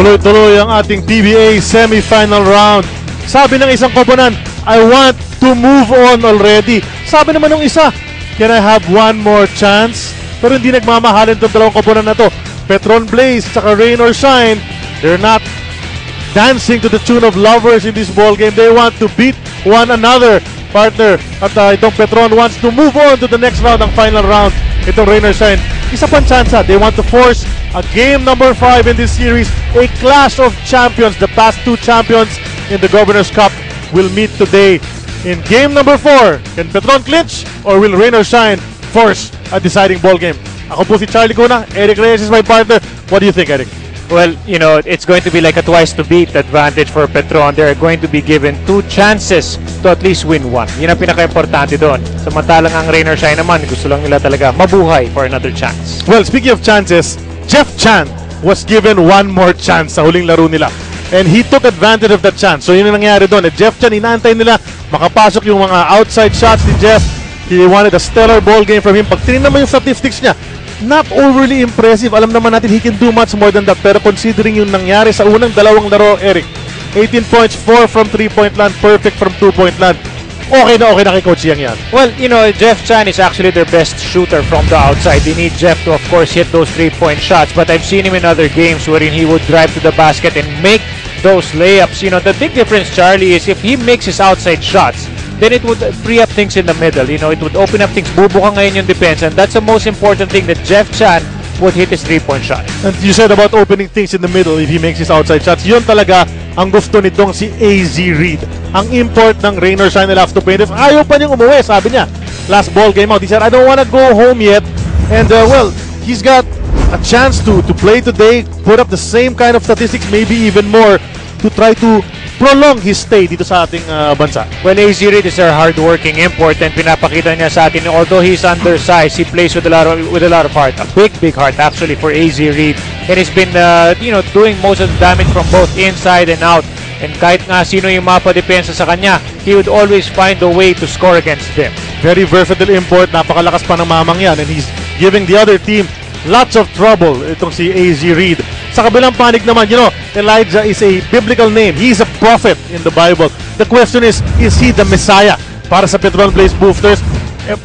Tuloy-tuloy ang ating PBA semifinal round. Sabi ng isang koponan, I want to move on already. Sabi naman ng isa, can I have one more chance? Pero hindi nagmamahalin itong dalawang koponan na to. Petron Blaze saka Rain or Shine, they're not dancing to the tune of lovers in this ball game. They want to beat one another, partner. At itong Petron wants to move on to the next round, ang final round. Itong Rain or Shine, isa pang chance. They want to force a game number 5 in this series, a clash of champions. The past two champions in the Governor's Cup will meet today in game number 4. Can Petron clinch or will Rain or Shine force a deciding ball game? Ako po si Charlie Cuna. Eric Reyes is my partner. What do you think, Eric? Well, you know, it's going to be like a twice to beat advantage for Petron. They're going to be given 2 chances to at least win one. Yun ang pinaka-importante doon. Samantalang ang Rain or Shine naman, gusto lang nila talaga mabuhay for another chance. Well, speaking of chances, Jeff Chan was given one more chance sa huling laro nila. And he took advantage of that chance. So yun ang nangyari doon. Jeff Chan, inaantay nila makapasok yung mga outside shots ni Jeff. He wanted a stellar ball game from him. Pag tinignan mo yung statistics niya, not overly impressive. Alam naman natin he can do much more than that. Pero considering yung nangyari sa unang dalawang laro, Eric, 18 points, 4 from 3-point land, perfect from 2-point land. Okay na kay Coach Yang yan. Well, you know, Jeff Chan is actually their best shooter from the outside. They need Jeff to, of course, hit those 3-point shots. But I've seen him in other games wherein he would drive to the basket and make those layups. You know, the big difference, Charlie, is if he makes his outside shots, then it would free up things in the middle. You know, it would open up things. Bubuka ngayon yung defense. And that's the most important thing, that Jeff Chan would hit his 3-point shot. And you said about opening things in the middle if he makes his outside shots. Yun talaga ang gusto nitong si AZ Reed. Ang import ng Rain or Shine Elasto Painters. Ayaw pa niyang umuwi, sabi niya. Last ball game out, he said, I don't want to go home yet. And well, he's got a chance to play today, put up the same kind of statistics, maybe even more, to try to prolong his stay dito sa ating bansa. Well, AZ Reed is our hard-working import, and pinapakita niya sa atin, although he's undersized, he plays with a lot of heart. A big heart actually for AZ Reed. And he's been you know, doing most of the damage from both inside and out. And kahit nga sino yung mapadepensa sa kanya, he would always find a way to score against them. Very versatile import, napakalakas pa ng mamang yan, and he's giving the other team lots of trouble, itong si AZ Reed. Sa kabilang panig naman, you know, Elijah is a biblical name. He's a prophet in the Bible. The question is he the Messiah para sa Petron Blaze Boosters?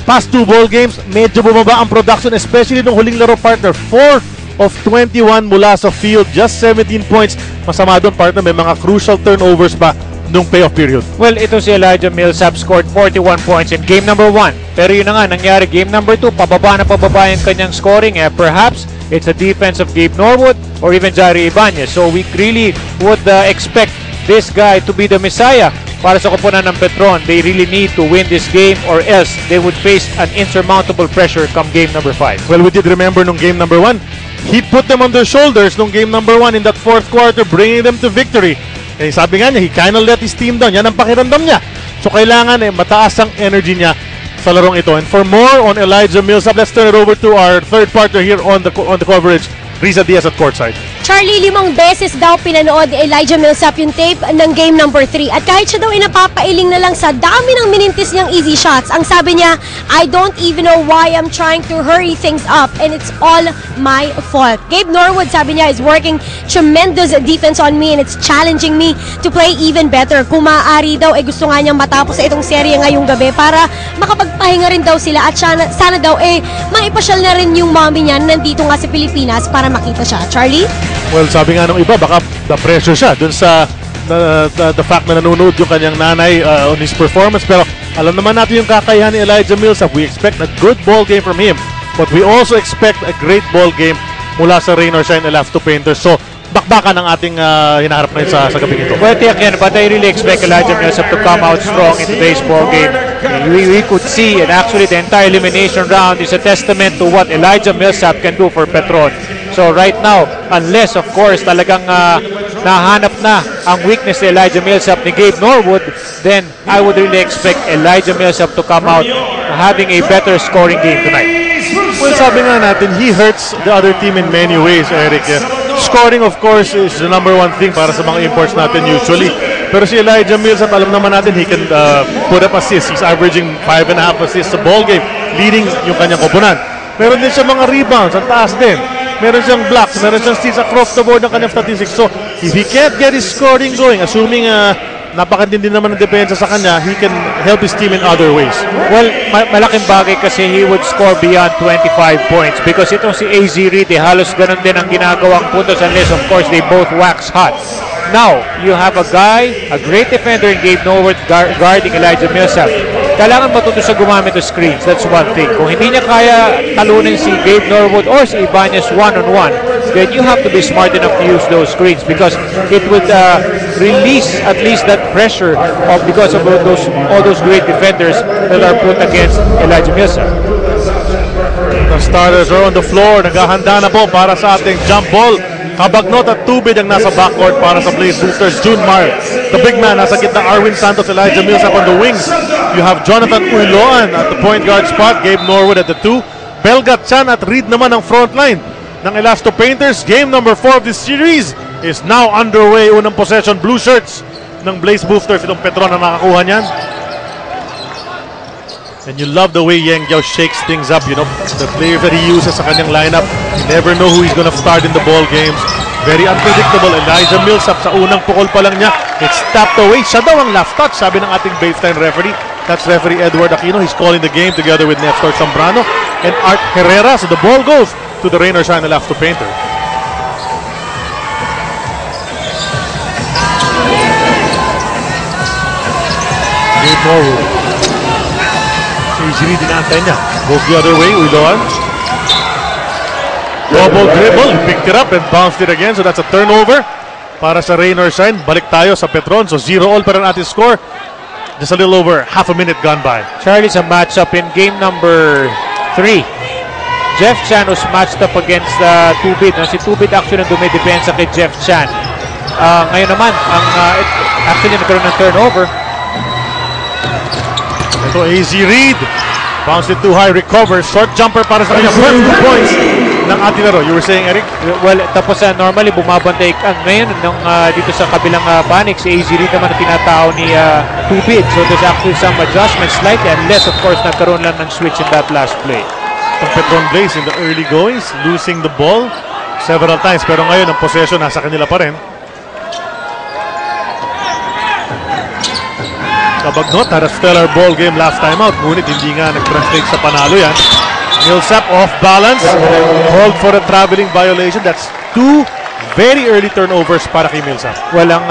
Past 2 ball games, medyo bumaba ang production, especially nung huling laro, partner. 4 of 21 mula sa field, just 17 points. Masama doon, partner, may mga crucial turnovers ba nung payoff period. Well, ito si Elijah Millsap scored 41 points in game number 1. Pero yun na nga, nangyari game number 2, pababa yung kanyang scoring. Perhaps it's a defense of Gabe Norwood or even Jari Ibanez. So we really would expect this guy to be the Messiah para sa koponan ng Petron. They really need to win this game or else they would face an insurmountable pressure come game number 5. Well, we did remember nung game number 1, he put them on their shoulders nung game number 1 in that 4th quarter, bringing them to victory. Eh, sabi nga niya, he kind of let his team down. Yan ang pakiramdam niya. So kailangan mataas ang energy niya sa larong ito. And for more on Elijah Millsap, let's turn it over to our third partner here on the coverage, Riza Diaz at courtside. Charlie, 5 beses daw pinanood ni Elijah Millsap yung tape ng game number 3. At kahit siya daw napapailing na lang sa dami ng minintis niyang easy shots, ang sabi niya, I don't even know why I'm trying to hurry things up and it's all my fault. Gabe Norwood, sabi niya, is working tremendous defense on me and it's challenging me to play even better. Kung maaari daw, gusto nga niyang matapos sa itong serye ngayong gabi para makapagpahinga rin daw sila at sana daw maipasyal na rin yung mommy niya nandito nga sa Pilipinas para makita siya. Charlie? Well, sabi nga ng iba, baka na-pressure siya dun sa the fact na nanonood yung kanyang nanay on his performance. Pero alam naman natin yung kakayahan ni Elijah Millsap. We expect a good ball game from him. But we also expect a great ball game mula sa Rain or Shine Elasto Painters. So, bakbakan ang ating hinaharap ngayon sa gabing ito. Well, again, but I really expect Elijah Millsap to come out strong in today's ball game. We could see, and actually the entire elimination round is a testament to what Elijah Millsap can do for Petron. So right now, unless of course talagang nahanap na ang weakness ni Elijah Millsap ni Gabe Norwood, then I would really expect Elijah Millsap to come out having a better scoring game tonight. Well, sabi nga natin, he hurts the other team in many ways, Eric. Scoring, of course, is the number 1 thing para sa mga imports natin usually. Pero si Elijah Millsap, alam naman natin, he can put up assists. He's averaging 5.5 assists sa ball game, leading yung kanyang koponan. Meron din siya mga rebounds, ang taas din. Meron siyang blocks, meron siyang steals across the board ng kanyang statistics. So, if he can't get his scoring going, assuming napakatindi naman ng depensa sa kanya, he can help his team in other ways. Well, malaking bagay kasi he would score beyond 25 points because itong si AZ Reed, halos ganun din ang ginagawang puntos unless of course they both wax hot. Now, you have a guy, a great defender in Gabe Norwood guarding Elijah Millsap. Kailangan matuto sa gumamit ng screens. That's one thing. Kung hindi niya kaya talunin si Gabe Norwood or si Ibanez one-on-one, then you have to be smart enough to use those screens because it would release at least that pressure because of all those great defenders that are put against Elijah Millsap. The starters are on the floor. Naghahanda na po para sa ating jump ball. Kabagnot at Tubid ang nasa backcourt para sa Blaze Boosters. Junmar, the big man, nasa gitna. Arwin Santos, Elijah Millsap on the wings. You have Jonathan Uloan at the point guard spot. Gabe Norwood at the 2. Belgat Chan at Reed naman ang front line ng Elasto Painters. Game number 4 of this series is now underway. Unang possession, blue shirts ng Blaze Boosters. Itong Petron na nakakuha niyan. And you love the way Yang Giao shakes things up, you know, the players that he uses sa kanyang lineup. You never know who he's gonna start in the ball games. Very unpredictable. Elijah Millsap sa unang pukol pa lang niya, it's tapped away. Siya daw ang last touch, sabi ng ating baseline referee. That's referee Edward Aquino. He's calling the game together with Nestor Zambrano and Art Herrera. So the ball goes to the Rain or Shine Elasto Painter. Gabe Norwood. Easily dinantay niya. Goes the other way, Uloan. Double dribble, picked it up and bounced it again. So that's a turnover para sa Rain or Shine. Balik tayo sa Petron. So 0-all pa rin ating score. Just a little over half a minute gone by. Charlie's a matchup in game number 3. Jeff Chan was matched up against Tubid. Si Tubid actually dumidepensa kay Jeff Chan. Ngayon naman, actually nagkaroon ng turnover. Ito, AZ Reed. Bounced it too high, recovers. Short jumper para sa kanya. First 2 points ng ating laro. You were saying, Eric? Well, tapos normally bumabantay ngayon dito sa kabilang panik. Si AZ Reed naman na tinatao ni Tubid. So there's actually some adjustments slightly unless of course nagkaroon lang ng switch in that last play. Itong Petron Blaze in the early goings, losing the ball several times. Pero ngayon, ang possession nasa kanila pa rin. Kabagnot had a stellar ball game last time out. Ngunit hindi nga nag-translate sa panalo yan. Millsap off balance. Called for a traveling violation. That's 2 very early turnovers para kay Millsap. Walang,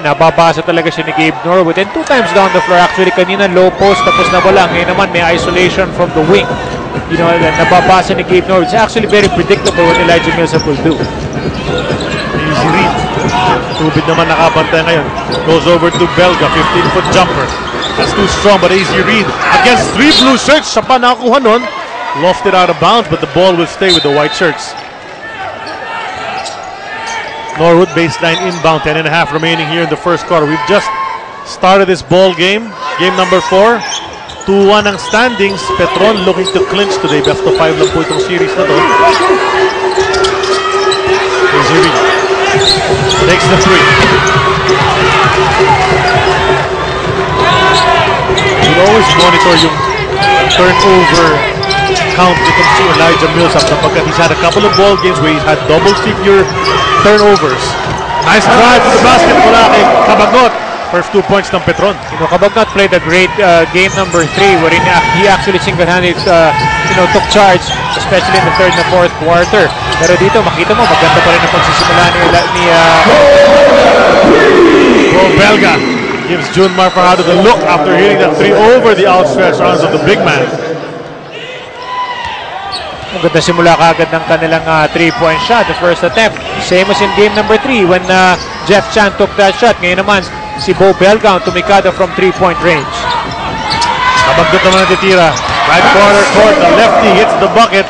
nababasa talaga siya ni Gabe Norwood. And 2 times down the floor. Actually, kanina low post tapos nawala. Ngayon naman may isolation from the wing. You know, nababasa ni Gabe Norwood. It's actually very predictable what Elijah Millsap will do. Easy read. Tubid naman nakabantay ngayon. Goes over to Belga. 15-foot jumper. That's too strong but easy read. Against 3 blue shirts. Siya pa nakakuha nun. Lofted out of bounds but the ball will stay with the white shirts. Norwood baseline inbound. 10.5 remaining here in the first quarter. We've just started this ball game. Game number 4. 2-1 ang standings. Petron looking to clinch today. Best of 5 lang po itong series na to. Easy read. Takes the 3. You'll always monitor yung turnover count itong si Elijah Millsap sapagkat he's had a couple of ball games where he's had double-figure turnovers. Nice drive to the basket mula kay Kabagnot. First 2 points ng Petron. You know, Kabagnot played a great game number 3 wherein he actually single-handed took charge, especially in the 3rd and 4th quarter. Pero dito, makita mo, maganda pa rin ang pagsisimula ni Belga gives Junmar Farhado the look after hitting that 3 over the outstretched arms of the big man. Maganda simula kaagad ng kanilang 3-point shot, the first attempt. Same as in game number 3 when Jeff Chan took that shot. Ngayon naman, si Bo Belga tumikada from 3-point range. Kabagnot naman ang titira. Right corner court, the lefty hits the bucket.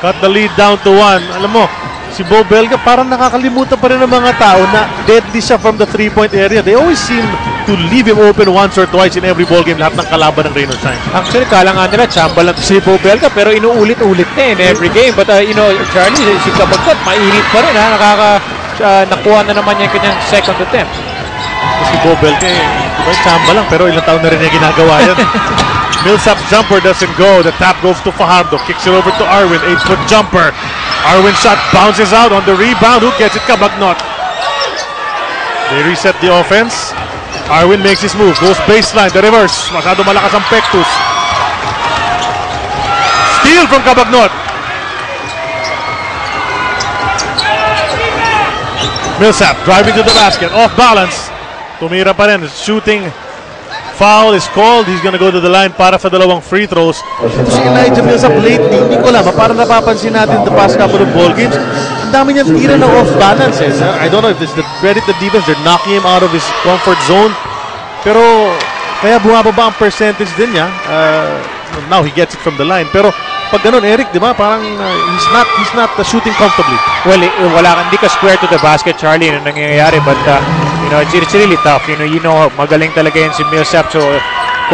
Cut the lead down to 1. Alam mo, si Bo Belga parang nakakalimutan pa rin ng mga tao na deadly siya from the 3-point area. They always seem to leave him open once or twice in every ball game. Lahat ng kalaban ng Rain or Shine. Actually, kala nga nila, chamba lang si Bo Belga pero inuulit-ulit na in every game. But Charlie, si Kabagnot, mainit pa rin. Nakuha na naman niya yung kanyang second attempt. Si Bo Belga, chamba lang pero ilang taon na rin niya ginagawa yan. Millsap's jumper doesn't go. The tap goes to Fajardo. Kicks it over to Arwin. 8-foot jumper. Arwin shot bounces out on the rebound. Who gets it? Kabagnot. They reset the offense. Arwin makes his move. Goes baseline. The reverse. Masyado malakas ang Pectus. Steal from Cabagnot. Millsap driving to the basket. Off balance. Tumira pa rin. Shooting foul is called. He's gonna go to the line para sa dalawang free throws. Ito si Elijah Millsap lately, hindi ko alam, parang napapansin natin the past couple of ball games, ang dami niyang tira na off balance. I don't know if it's the credit the defense, they're knocking him out of his comfort zone. Pero kaya bumababa ang percentage din niya. Now he gets it from the line. Pero pag ganun, Eric, di ba? Parang he's not shooting comfortably. Well, hindi ka square to the basket, Charlie, na nangyayari. But, it's really tough. Magaling talaga yan si Millsap. So,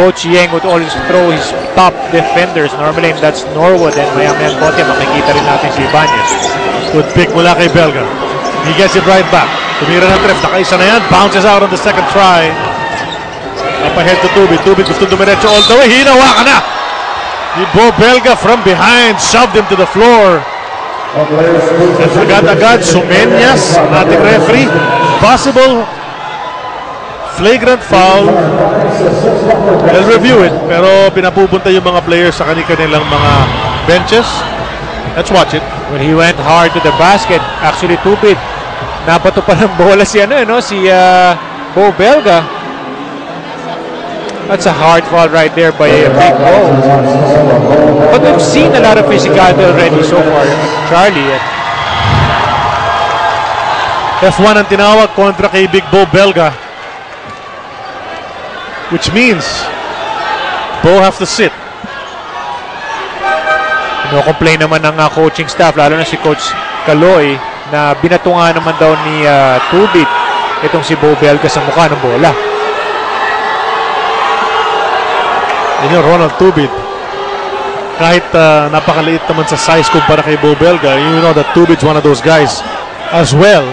Coach Yeng would always throw his top defenders. Normally, that's Norwood. And maya-maya konti, makikita rin natin si Ibanez. Good pick mula kay Belga. He gets it right back. Tumira ng trip. Nakaisa na yan. Bounces out on the second try. Up ahead to Tubit. Tubit gusto dumiretso all the way. Hinawa ka na! Bo Belga from behind, shoved him to the floor. And agad-agad, Sumeñas, ating referee. Possible flagrant foul. They'll review it, pero pinapupunta yung mga players sa kanilang mga benches. Let's watch it. When he went hard to the basket, actually Tubit, nabato pa ng bola si Bo Belga. That's a hard foul right there by Big Bo. But we've seen a lot of physicality already so far, Charlie. F1 ang tinawag kontra kay Big Bo Belga. Which means Bo have to sit. Complain naman ng coaching staff, lalo na si Coach Caloy, na binatungan naman daw ni Tubit itong si Bo Belga sa mukha ng bola. Ronald Tubit, kahit napakaliit naman sa size kumpara kay Bo Belga, you know that Tubit's one of those guys as well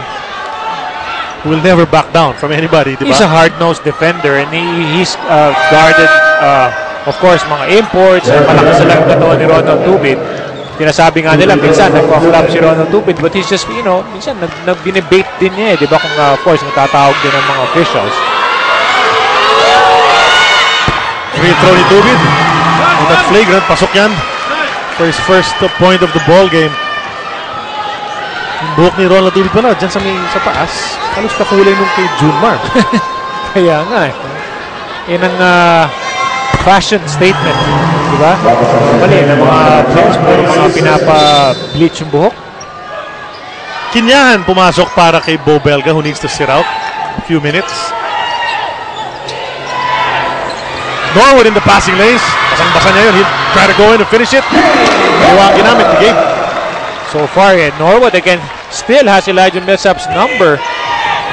who will never back down from anybody, diba? He's a hard-nosed defender and he's guarded, of course, mga imports. Malakas lang ang katawan ni Ronald Tubit. Sinasabi nga nila, minsan nagpa-flop si Ronald Tubit, but he's just, minsan binibait din niya, diba? Kung of course, natatawag din ng mga officials. Free throw ni Tubit. And that flagrant, pasok yan for his first point of the ball game. Yung buhok ni Ronald Tubit pala, dyan sa taas, halos kakulay nung kay Junmar. Kaya nga yan ang fashion statement, di ba? Mali na mga players, pero mga pinapa-bleach yung buhok. Kinyahan pumasok para kay Bo Belga, who needs to sit out a few minutes. Norwood in the passing lanes. Basang-basa niya yun. He'll try to go in and finish it. Kaya ginamit ni Gabe. So far, Norwood again still has Elijah Millsap's number.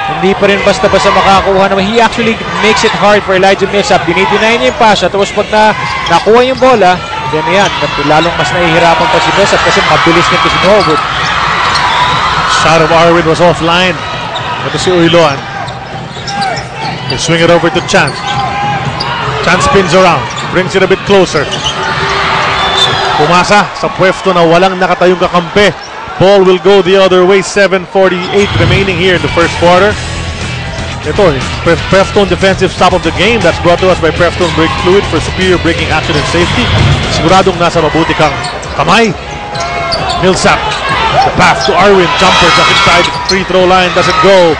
Hindi pa rin basta-basta makakuha naman. He actually makes it hard for Elijah Millsap. Dinideny niya yung pass. Tapos pag nakuha yung bola, then yan, lalong mas nahihirapan pa si Millsap kasi mabilis nito si Norwood. Shot of Arwin was offline. Ito si Uyloan. They swing it over to Chan. Chan spins around, brings it a bit closer. Pumasa sa pwesto na walang nakatayong kakampi. Ball will go the other way. 7:48 remaining here in the first quarter. Ito, Petron defensive stop of the game. That's brought to us by Petron Brake Fluid for superior braking action and safety. Siguradong nasa mabuti kang kamay. Millsap, the path to Arwin. Jumper just inside free throw line, doesn't go.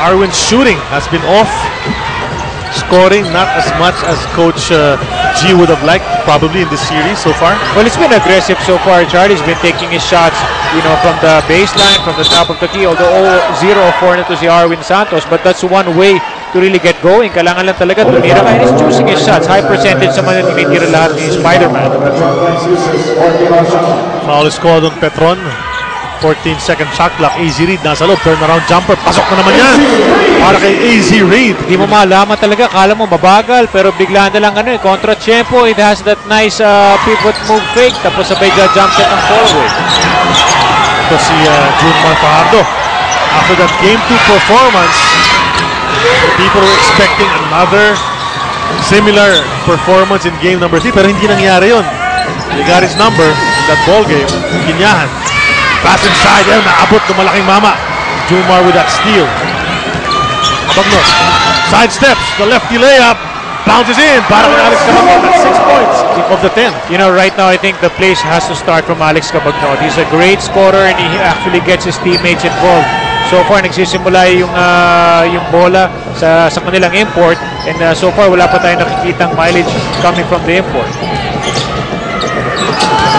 Arwin's shooting has been off. Scoring not as much as Coach G would have liked probably in this series so far. Well, it's been aggressive so far. Charlie's been taking his shots, from the baseline, from the top of the key. Although 0 of 4 na to si Arwin Santos, but that's one way to really get going. Kailangan lang talaga tumira ka, and he's choosing his shots. High percentage naman na tinitira lahat ni Spider-Man. Foul is called on Petron. 14-second shot clock. Easy read. Nasa loob. Turnaround jumper. Pasok na naman yan. Para kay Easy Read. Hindi mo malaman talaga. Kala mo mabagal. Pero bigla na lang kontra-tempo. It has that nice pivot move fake. Tapos sabay jump shot ng forward. Ito si Junmar Fajardo. After that Game 2 performance, people were expecting another similar performance in game number 3. Pero hindi nangyari yun. He got his number in that ball game. Kinyahan. Pass inside. Naabot ng malaking mama. Junmar with that steal. Kabagnot. Sidesteps. The lefty layup. Bounces in. Para kay Alex Kabagnot. That's 6 points of the 10. You know, right now I think the place has to start from Alex Cabagnot. He's a great scorer and he actually gets his teammates involved. So far nagsisimula yung bola sa kanilang import, and so far wala pa tayong nakikitang mileage coming from the import.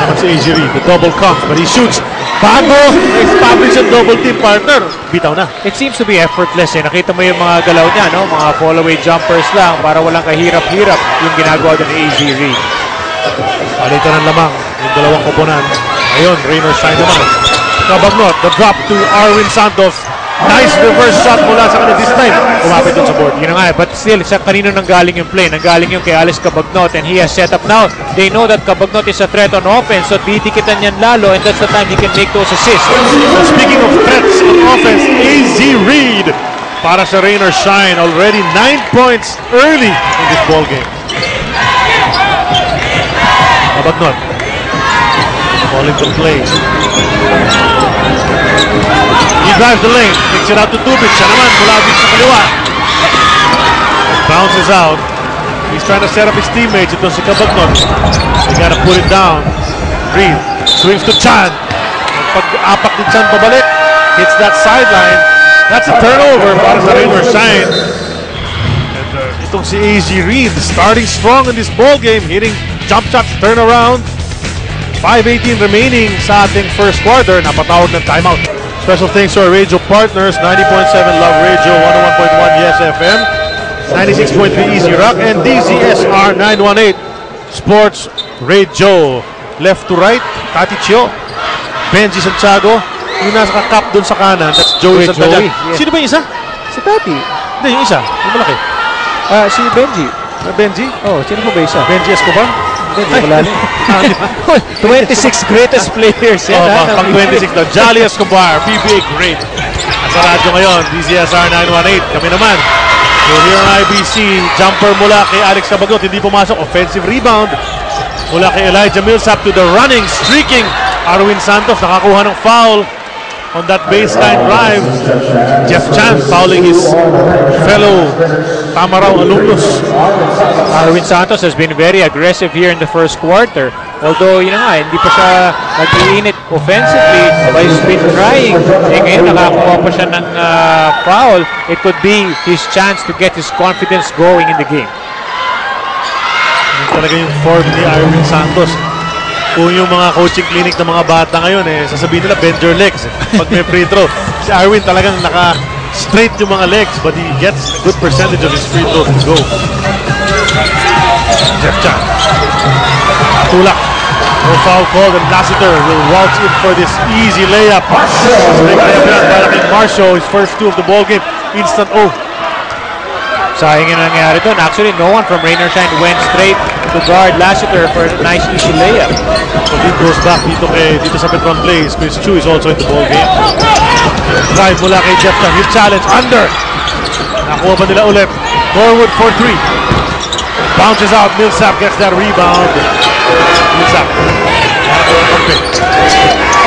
Naman si AJ Reed, the double comes, but he shoots. Bago, establish a double team partner. Bitaw na. It seems to be effortless eh. Nakita mo yung mga galaw niya, no? Mga fall-away jumpers lang para walang kahirap-hirap yung ginagawa doon ni AJ Reed. Palitan ng lamang yung dalawang koponan. Ayun, Raynor Shine naman. Kabagnot, the drop to Arwin Santos. Nice reverse shot mula sa kanila this time. Kumapit dun sa board. Yun nga, but still, sa kanino nanggaling yung play? Nanggaling yung kay Alex Cabagnot, and he has set up now. They know that Cabagnot is a threat on offense, so didikitan yan lalo, and that's the time he can make those assists. So speaking of threats on offense, AZ Reed para sa Raynor Shine. Already 9 points early in this ball game. Kabagnot. Falling to play. He drives the lane, takes it out to Tubic. Siya naman, mula din sa kaliwa. Bounces out. He's trying to set up his teammates. Ito si Kabagnot. They gotta put it down. Reed swings to Chan. Pag-apak ni Chan pabalik. Hits that sideline. That's a turnover para sa Raynor Shine. And itong si AZ Reed starting strong in this ball game. Hitting jump shots, turnaround. 5:18 remaining sa ating first quarter. Napatawag ng timeout. Special thanks to our radio partners, 90.7 Love Radio, 101.1 Yes FM, 96.3 Easy Rock, and DZSR 918 Sports Radio. Left to right, Tati Chio, Benji Santiago, yung nasa kakap dun sa kanan, that's Joey Santiago. Yes. Sino ba yung isa? Si Tati. Hindi, yung isa, yung malaki. Si Benji. Benji? Oh, sino po ba isa? Benji Escobar? Hindi, wala rin. 26 greatest players yan. Pang 26 na. Jolly Escobar, PBA great. At sa radyo ngayon, DZSR 918. Kami naman. So here on IBC, jumper mula kay Alex Cabagnot. Hindi pumasok. Offensive rebound mula kay Elijah Millsap to the running, streaking Arwin Santos. Nakakuha ng foul on that baseline drive. Jeff Chan fouling his fellow Tamaraw alumnus. Arwin Santos has been very aggressive here in the first quarter. Although, yun nga, hindi pa siya nag-iinit offensively, but he's been trying. Eh ngayon, nakakuha pa siya ng foul. It could be his chance to get his confidence going in the game. Yan talaga yung form ni Arwin Santos. Kung yung mga coaching clinic ng mga bata ngayon, sasabihin nila, bend your legs pag may free throw. Si Arwin talagang naka-straight yung mga legs, but he gets a good percentage of his free throws to go. Jeff Chan. Tulak. No foul called, and Lassiter will waltz in for this easy layup. Big layup yan para kay Marcio, his first two of the ball game. Instant O. Sayang yung nangyari doon. Actually, no one from Raynor Shine went straight to guard Lassiter for a nice easy layup. So he goes back dito sa Petron plays. Chris Chu is also in the ball game. Drive mula kay Jeff Chan. Hit challenge. Under. Nakuha ba nila ulit. Norwood for 3. Bounces out. Millsap gets that rebound. Millsap.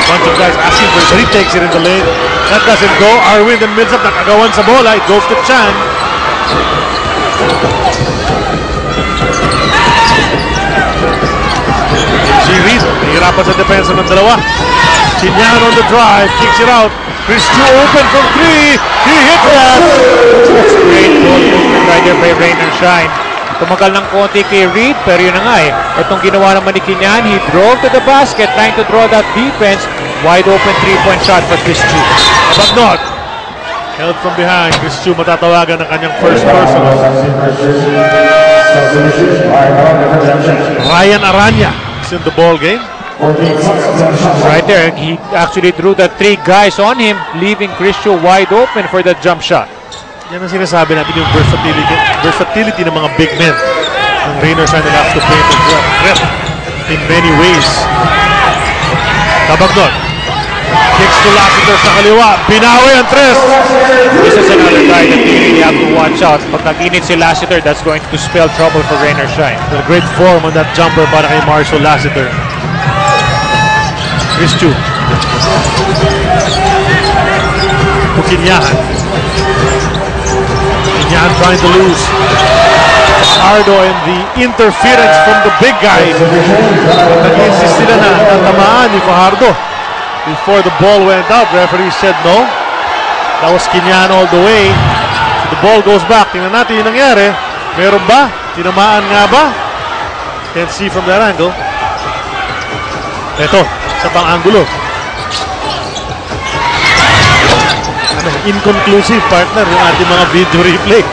Bunch of guys asking for it, but he takes it in the lane. That doesn't go. Arwin and Millsap nakagawan sa bola. It goes to Chan. Si Reed, nahihirapan sa depensa ng dalawa. Chinyan on the drive, kicks it out. Chris Chu open from 3. He hit that. That's great ball movement right there by Raynor Shine. Tumagal ng konti kay Reed, pero yun na nga eh. Itong ginawa naman ni Kinyan, he drove to the basket, trying to draw that defense. Wide open 3-point shot for Chris Chu. Kabagnot. Held from behind. Chris Chu matatawagan ng kanyang first personal. Ryan Aranya is in the ball game. Right there, he actually drew the 3 guys on him, leaving Chris Chu wide open for the jump shot. Yan ang sinasabi natin, yung versatility ng mga big men. Ang Raynor Shine have to play the threat in many ways. Kabagnot. Kicks to Lassiter sa kaliwa. Binawi ang 3. This is another guy that they really have to watch out. Pag nag-init si Lassiter, that's going to spell trouble for Raynor Shine. A great form on that jumper para kay Marshall Lassiter. Chris Chu. Pukinyahan. Yan trying to lose. Fajardo and the interference from the big guy. Nag-insist sila na natamaan ni Fajardo. Before the ball went out, referee said no. That was Kinyan all the way. So the ball goes back. Tingnan natin yung nangyari. Meron ba? Tinamaan nga ba? Can't see from that angle. Ito, sa pang angulo. Inconclusive, partner, yung ating mga video replay.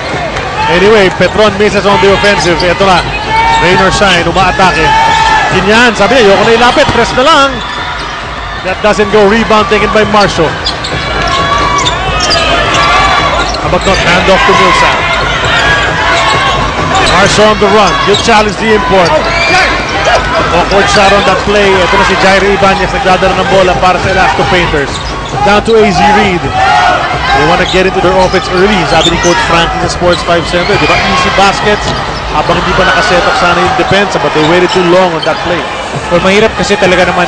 Anyway, Petron misses on the offensive. Ito na, rain or shine, umaatake. Kinyan, sabi niya, ayoko na ilapit, press na lang. That doesn't go, rebound taken by Marshall. Abagdot, hand off to Millsap. Marshall on the run, he'll challenge the import. Awkward shot on that play. Ito na si Jairo Ibanez, nagdadala ng bola para sa Elasto Painters. Down to AZ Reed. They want to get into their offense early. Sabi ni Coach Frankie sa Sports 5 Center, di ba? Easy baskets. Habang hindi pa nakaset up sana yung defense, but they waited too long on that play. Well, mahirap kasi talaga naman,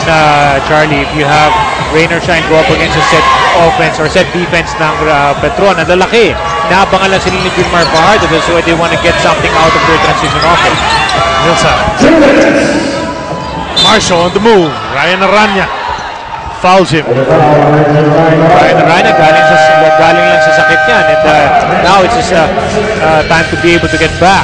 Charlie, if you have rain or shine go up against a set offense or set defense ng Petron. Ang lalaki. Naabangan lang sila ni Gilmar Fajardo. That's why they want to get something out of their transition offense. Millsap. Marshall on the move. Ryan Aranya fouls him. Ryan Aranya galing lang sa sakit yan. And now it's just time to be able to get back.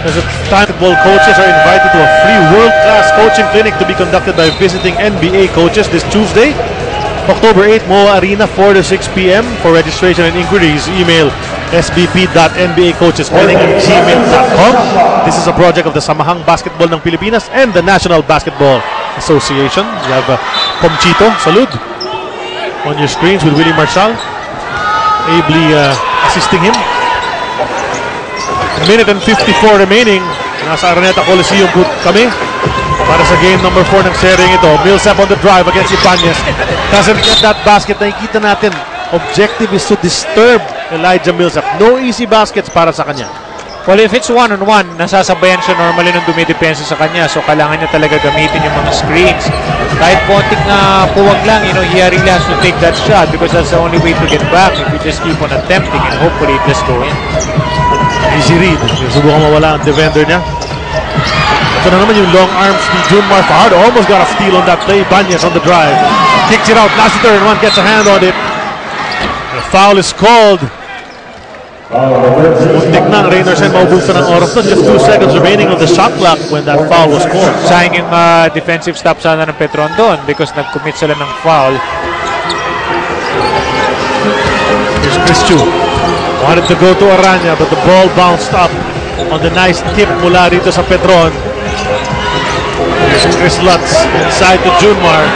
There's a time ball coaches are invited to a free world-class coaching clinic to be conducted by visiting NBA coaches this Tuesday, October 8, Moa Arena, 4 to 6 p.m. For registration and inquiries, email sbp.nbacoachesclinic@gmail.com. This is a project of the Samahang Basketball ng Pilipinas and the National Basketball Association. You have Pomchito, salud, on your screens with Willie Marshall ably assisting him. A minute and 54 remaining. Nasa Araneta Coliseum kami para sa game number 4 ng seryeng ito. Millsap on the drive against Ibanez. Doesn't get that basket. Nakikita natin, objective is to disturb Elijah Millsap. No easy baskets para sa kanya. Well, if it's one-on-one, nasasabayan siya normally nung dumidepensa sa kanya. So, kailangan niya talaga gamitin yung mga screens. Kahit konting puwag lang, he really has to take that shot because that's the only way to get back if you just keep on attempting and hopefully it just go in. Easy read. Subukan mawala ang defender niya. Ito na naman yung long arms ni Junmar Fajardo. Almost got a steal on that play. Ibanez on the drive. Kicks it out. Last third one. Gets a hand on it. The foul is called. Muntik na ang Rainers and maubusan ng oras na. Just 2 seconds remaining on the shot clock when that foul was called. Sayang yung defensive stop sana ng Petron doon because nag-commit sila ng foul. Here's Chris Chu. Wanted to go to Aranya but the ball bounced up on the nice tip mula dito sa Petron. Here's Chris Lutz inside to Junmar.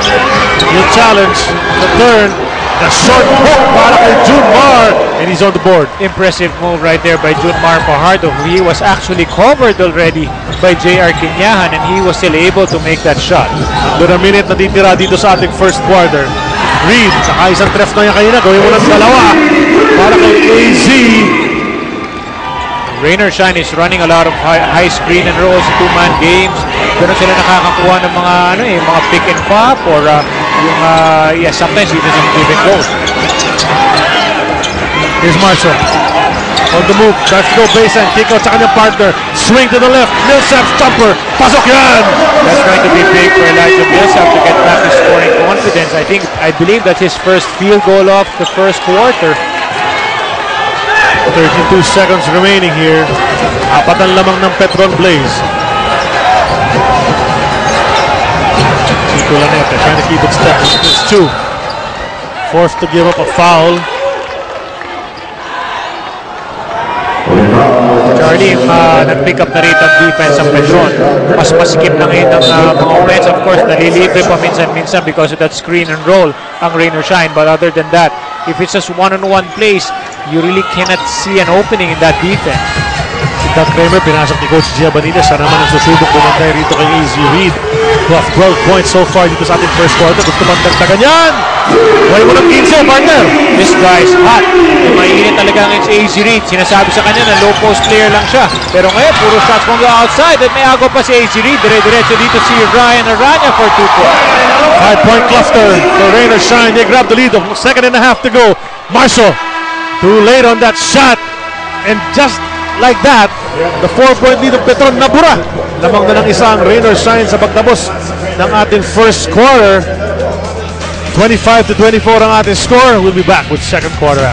He'll challenge the turn. The short hook para kay Junmar and he's on the board. Impressive move right there by Junmar Fajardo. He was actually covered already by J.R. Kinyahan and he was still able to make that shot. Doon a minute na titira dito sa ating first quarter. Reed, saka isang tref na yan kanina. Gawin mo ng dalawa para kay AZ. Rain or shine is running a lot of high screen and rolls, two-man games. Ganun sila nakakakuha ng mga mga pick and pop or sometimes he doesn't even go. Here's Marshall on the move, tries to go baseline, kick out sa kanyang partner, swing to the left, Millsap's jumper, pasok yan! That's going to be big for Elijah Millsap to get back his scoring confidence. I believe that's his first field goal of the first quarter. 32 seconds remaining here. Apat ang lamang ng Petron Blaze. Chico Laneta trying to keep it steady. It's 2. Forced to give up a foul. Charlie, nag-pick up na rito ang defense ang Petron. Mas masikip na ngayon ang mga offense. Of course, nalilibre pa minsan-minsan because of that screen and roll ang rain or shine. But other than that, if it's just one-on-one plays, you really cannot see an opening in that defense. Si Doug Kramer, pinasok ni Coach Gia Banilla. Siya naman ang susubok bumantay rito kay AZ Reed. 12 points so far dito sa ating first quarter. Gusto bang dagdagan yan? Huwag mo ng 15, partner. This guy is hot. Mainit talaga ngayon si AZ Reed. Sinasabi sa kanya na low post player lang siya. Pero ngayon, puro shots from the outside. At may agaw pa si AZ Reed. Dire-diretso dito si Ryan Aranya for 2 points. 5-point cluster for Rain or Shine. They grab the lead. Second and a half to go. Marshall, too late on that shot. And just like that, the 4-point lead of Petron nabura. Lamang na ng isang rain or shine sa pagtapos ng ating first quarter. 25-24 ang ating score. We'll be back with second quarter.